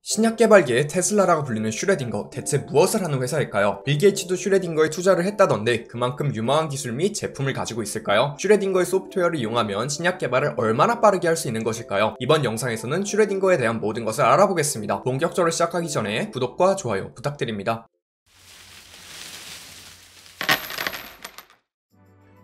신약 개발계의 테슬라라고 불리는 슈레딩거, 대체 무엇을 하는 회사일까요? 빌 게이츠도 슈레딩거에 투자를 했다던데 그만큼 유망한 기술 및 제품을 가지고 있을까요? 슈레딩거의 소프트웨어를 이용하면 신약 개발을 얼마나 빠르게 할 수 있는 것일까요? 이번 영상에서는 슈레딩거에 대한 모든 것을 알아보겠습니다. 본격적으로 시작하기 전에 구독과 좋아요 부탁드립니다.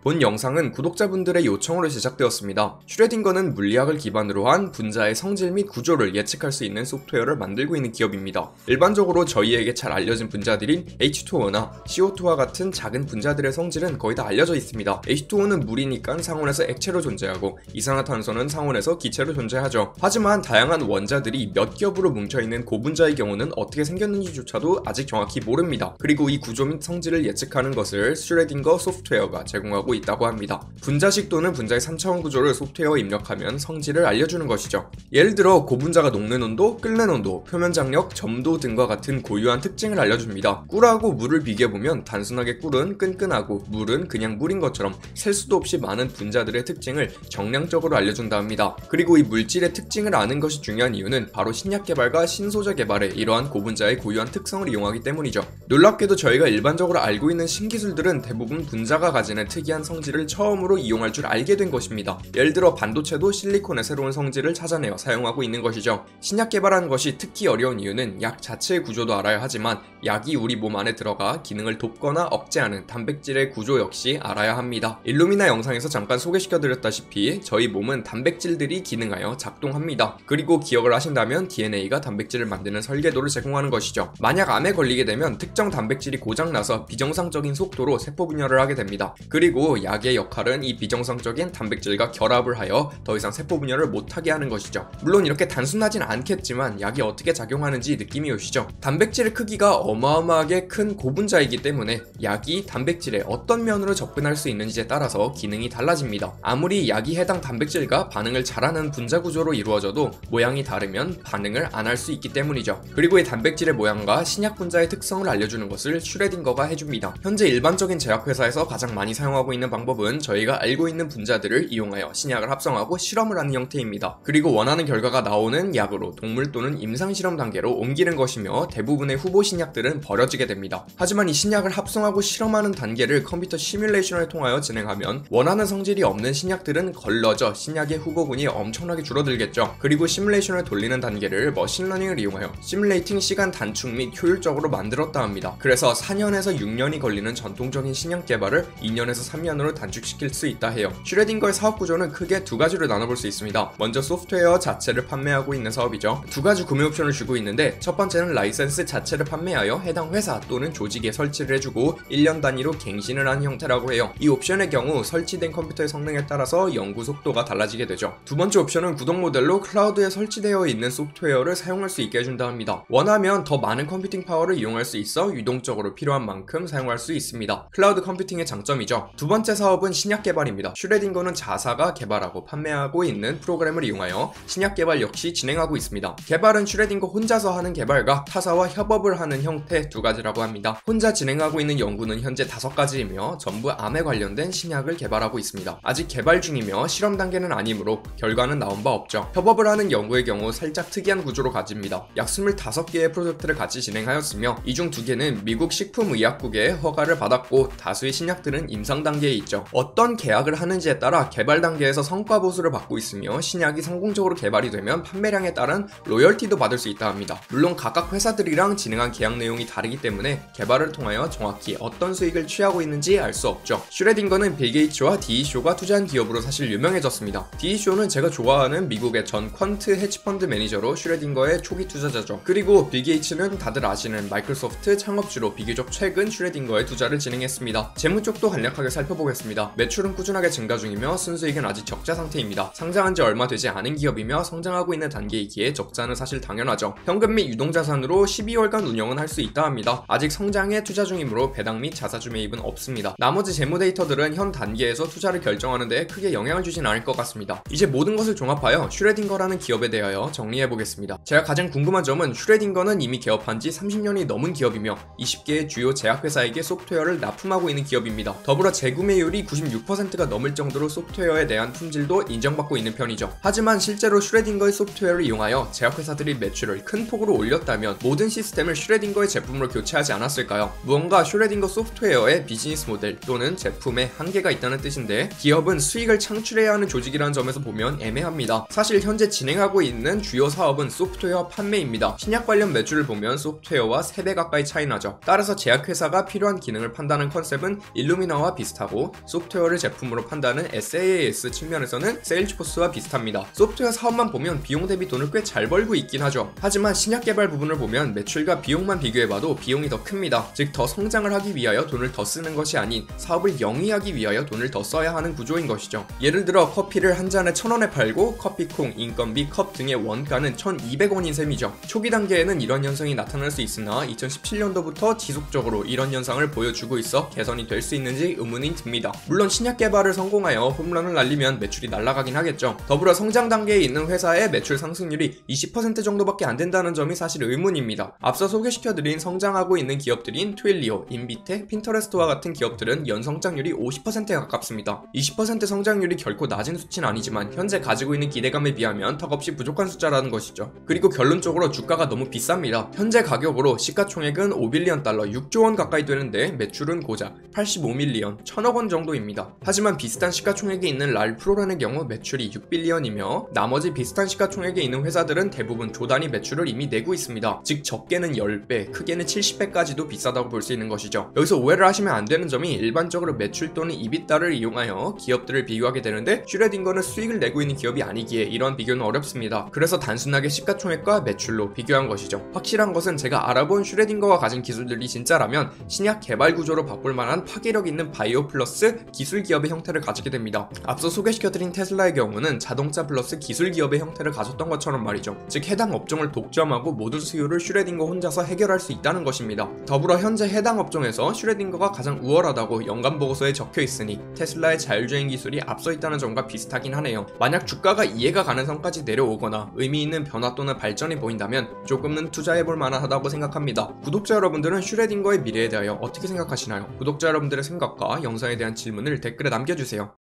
본 영상은 구독자분들의 요청으로 제작되었습니다. 슈레딩거는 물리학을 기반으로 한 분자의 성질 및 구조를 예측할 수 있는 소프트웨어를 만들고 있는 기업입니다. 일반적으로 저희에게 잘 알려진 분자들인 H2O나 CO2와 같은 작은 분자들의 성질은 거의 다 알려져 있습니다. H2O는 물이니까 상온에서 액체로 존재하고 이산화탄소는 상온에서 기체로 존재하죠. 하지만 다양한 원자들이 몇 겹으로 뭉쳐있는 고분자의 경우는 어떻게 생겼는지조차도 아직 정확히 모릅니다. 그리고 이 구조 및 성질을 예측하는 것을 슈레딩거 소프트웨어가 제공하고 있다고 합니다. 분자식 또는 분자의 3차원 구조를 소프트웨어에 입력하면 성질을 알려주는 것이죠. 예를 들어 고분자가 녹는 온도, 끓는 온도, 표면 장력, 점도 등과 같은 고유한 특징을 알려줍니다. 꿀하고 물을 비교해보면 단순하게 꿀은 끈끈하고 물은 그냥 물인 것처럼 셀 수도 없이 많은 분자들의 특징을 정량적으로 알려준다 합니다. 그리고 이 물질의 특징을 아는 것이 중요한 이유는 바로 신약 개발과 신소재 개발에 이러한 고분자의 고유한 특성을 이용하기 때문이죠. 놀랍게도 저희가 일반적으로 알고 있는 신기술들은 대부분 분자가 가지는 특이한 성질을 처음으로 이용할 줄 알게 된 것입니다. 예를 들어 반도체도 실리콘의 새로운 성질을 찾아내어 사용하고 있는 것이죠. 신약 개발하는 것이 특히 어려운 이유는 약 자체의 구조도 알아야 하지만 약이 우리 몸 안에 들어가 기능을 돕거나 억제하는 단백질의 구조 역시 알아야 합니다. 일루미나 영상에서 잠깐 소개시켜드렸다시피 저희 몸은 단백질들이 기능하여 작동합니다. 그리고 기억을 하신다면 DNA가 단백질을 만드는 설계도를 제공하는 것이죠. 만약 암에 걸리게 되면 특정 단백질이 고장나서 비정상적인 속도로 세포 분열을 하게 됩니다. 그리고 약의 역할은 이 비정상적인 단백질과 결합을 하여 더 이상 세포 분열을 못하게 하는 것이죠. 물론 이렇게 단순하진 않겠지만 약이 어떻게 작용하는지 느낌이 오시죠? 단백질의 크기가 어마어마하게 큰 고분자이기 때문에 약이 단백질에 어떤 면으로 접근할 수 있는지에 따라서 기능이 달라집니다. 아무리 약이 해당 단백질과 반응을 잘하는 분자 구조로 이루어져도 모양이 다르면 반응을 안 할 수 있기 때문이죠. 그리고 이 단백질의 모양과 신약 분자의 특성을 알려주는 것을 슈레딩거가 해줍니다. 현재 일반적인 제약회사에서 가장 많이 사용하고 있는 방법은 저희가 알고 있는 분자들을 이용하여 신약을 합성하고 실험을 하는 형태입니다. 그리고 원하는 결과가 나오는 약으로 동물 또는 임상실험 단계로 옮기는 것이며 대부분의 후보 신약들은 버려지게 됩니다. 하지만 이 신약을 합성하고 실험하는 단계를 컴퓨터 시뮬레이션을 통하여 진행하면 원하는 성질이 없는 신약들은 걸러져 신약의 후보군이 엄청나게 줄어들겠죠. 그리고 시뮬레이션을 돌리는 단계를 머신러닝을 이용하여 시뮬레이팅 시간 단축 및 효율적으로 만들었다 합니다. 그래서 4년에서 6년이 걸리는 전통적인 신약 개발을 2년에서 3년으로 단축시킬 수 있다 해요. 슈레딩거의 사업 구조는 크게 두 가지로 나눠볼 수 있습니다. 먼저 소프트웨어 자체를 판매하고 있는 사업이죠. 두 가지 구매 옵션을 주고 있는데 첫 번째는 라이센스 자체를 판매하여 해당 회사 또는 조직에 설치를 해주고 1년 단위로 갱신을 하는 형태라고 해요. 이 옵션의 경우 설치된 컴퓨터의 성능에 따라서 연구 속도가 달라지게 되죠. 두 번째 옵션은 구독 모델로 클라우드에 설치되어 있는 소프트웨어를 사용할 수 있게 해준다 합니다. 원하면 더 많은 컴퓨팅 파워를 이용할 수 있어 유동적으로 필요한 만큼 사용할 수 있습니다. 클라우드 컴퓨팅의 장점이죠. 두 번째 사업은 신약 개발입니다. 슈레딩거는 자사가 개발하고 판매하고 있는 프로그램을 이용하여 신약 개발 역시 진행하고 있습니다. 개발은 슈레딩거 혼자서 하는 개발과 타사와 협업을 하는 형태 두 가지라고 합니다. 혼자 진행하고 있는 연구는 현재 5가지이며 전부 암에 관련된 신약을 개발하고 있습니다. 아직 개발 중이며 실험 단계는 아니므로 결과는 나온 바 없죠. 협업을 하는 연구의 경우 살짝 특이한 구조로 가집니다. 약 25개의 프로젝트를 같이 진행하였으며 이 중 2개는 미국 식품의약국의 허가를 받았고 다수의 신약들은 임상 단계에 있죠. 어떤 계약을 하는지에 따라 개발 단계에서 성과 보수를 받고 있으며 신약이 성공적으로 개발이 되면 판매량에 따른 로열티도 받을 수 있다 합니다. 물론 각각 회사들이랑 진행한 계약 내용이 다르기 때문에 개발을 통하여 정확히 어떤 수익을 취하고 있는지 알 수 없죠. 슈레딩거는 빌 게이츠와 DE쇼가 투자한 기업으로 사실 유명해졌습니다. DE쇼는 제가 좋아하는 미국의 전 퀀트 헤지펀드 매니저로 슈레딩거의 초기 투자자죠. 그리고 빌 게이츠는 다들 아시는 마이크로소프트 창업주로 비교적 최근 슈레딩거에 투자를 진행했습니다. 재무 쪽도 간략하게 살펴보겠습니다. 매출은 꾸준하게 증가 중이며 순수익은 아직 적자 상태입니다. 상장한 지 얼마 되지 않은 기업이며 성장하고 있는 단계이기에 적자는 사실 당연하죠. 현금 및 유동자산으로 12월간 운영은 할 수 있다 합니다. 아직 성장에 투자 중이므로 배당 및 자사주 매입은 없습니다. 나머지 재무 데이터들은 현 단계에서 투자를 결정하는 데 크게 영향을 주진 않을 것 같습니다. 이제 모든 것을 종합하여 슈레딩거라는 기업에 대하여 정리해보겠습니다. 제가 가장 궁금한 점은 슈레딩거는 이미 개업한 지 30년이 넘은 기업이며 20개의 주요 제약회사에게 소프트웨어를 납품하고 있는 기업입니다. 더불어 재구 재구매율이 96%가 넘을 정도로 소프트웨어에 대한 품질도 인정받고 있는 편이죠. 하지만 실제로 슈레딩거의 소프트웨어를 이용하여 제약회사들이 매출을 큰 폭으로 올렸다면 모든 시스템을 슈레딩거의 제품으로 교체하지 않았을까요? 무언가 슈레딩거 소프트웨어의 비즈니스 모델 또는 제품에 한계가 있다는 뜻인데, 기업은 수익을 창출해야 하는 조직이라는 점에서 보면 애매합니다. 사실 현재 진행하고 있는 주요 사업은 소프트웨어 판매입니다. 신약 관련 매출을 보면 소프트웨어와 3배 가까이 차이 나죠. 따라서 제약회사가 필요한 기능을 판다는 컨셉은 일루미나와 비슷하고, 소프트웨어를 제품으로 판다는 SaaS 측면에서는 세일즈포스와 비슷합니다. 소프트웨어 사업만 보면 비용 대비 돈을 꽤 잘 벌고 있긴 하죠. 하지만 신약 개발 부분을 보면 매출과 비용만 비교해봐도 비용이 더 큽니다. 즉 더 성장을 하기 위하여 돈을 더 쓰는 것이 아닌 사업을 영위하기 위하여 돈을 더 써야 하는 구조인 것이죠. 예를 들어 커피를 한 잔에 1,000원에 팔고 커피콩, 인건비, 컵 등의 원가는 1,200원인 셈이죠. 초기 단계에는 이런 현상이 나타날 수 있으나 2017년도부터 지속적으로 이런 현상을 보여주고 있어 개선이 될 수 있는지 의문이 듭니다. 물론 신약 개발을 성공하여 홈런을 날리면 매출이 날아가긴 하겠죠. 더불어 성장 단계에 있는 회사의 매출 상승률이 20% 정도밖에 안 된다는 점이 사실 의문입니다. 앞서 소개시켜드린 성장하고 있는 기업들인 트윌리오, 인비테, 핀터레스트와 같은 기업들은 연성장률이 50%에 가깝습니다. 20% 성장률이 결코 낮은 수치는 아니지만 현재 가지고 있는 기대감에 비하면 턱없이 부족한 숫자라는 것이죠. 그리고 결론적으로 주가가 너무 비쌉니다. 현재 가격으로 시가총액은 5빌리언 달러, 6조 원 가까이 되는데 매출은 고작 85밀리언, 1,000억 원 정도입니다. 하지만 비슷한 시가총액에 있는 랄프로라는 경우 매출이 6빌리언이며 나머지 비슷한 시가총액에 있는 회사들은 대부분 조 단위 매출을 이미 내고 있습니다. 즉 적게는 10배, 크게는 70배까지도 비싸다고 볼 수 있는 것이죠. 여기서 오해를 하시면 안 되는 점이 일반적으로 매출 또는 EBITDA를 이용하여 기업들을 비교하게 되는데, 슈레딩거는 수익을 내고 있는 기업이 아니기에 이러한 비교는 어렵습니다. 그래서 단순하게 시가총액과 매출로 비교한 것이죠. 확실한 것은 제가 알아본 슈레딩거가 가진 기술들이 진짜라면 신약 개발 구조로 바꿀 만한 파괴력 있는 바이오 플러스 기술 기업의 형태를 가지게 됩니다. 앞서 소개시켜드린 테슬라의 경우는 자동차 플러스 기술 기업의 형태를 가졌던 것처럼 말이죠. 즉 해당 업종을 독점하고 모든 수요를 슈레딩거 혼자서 해결할 수 있다는 것입니다. 더불어 현재 해당 업종에서 슈레딩거가 가장 우월하다고 연간 보고서에 적혀 있으니 테슬라의 자율주행 기술이 앞서 있다는 점과 비슷하긴 하네요. 만약 주가가 이해가 가는 선까지 내려오거나 의미 있는 변화 또는 발전이 보인다면 조금은 투자해볼 만하다고 생각합니다. 구독자 여러분들은 슈레딩거의 미래에 대하여 어떻게 생각하시나요? 구독자 여러분들의 생각과 영상에 대한 질문을 댓글에 남겨주세요.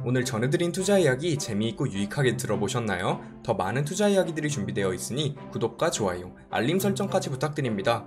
오늘 전해드린 투자 이야기 재미있고 유익하게 들어보셨나요? 더 많은 투자 이야기들이 준비되어 있으니 구독과 좋아요, 알림 설정까지 부탁드립니다.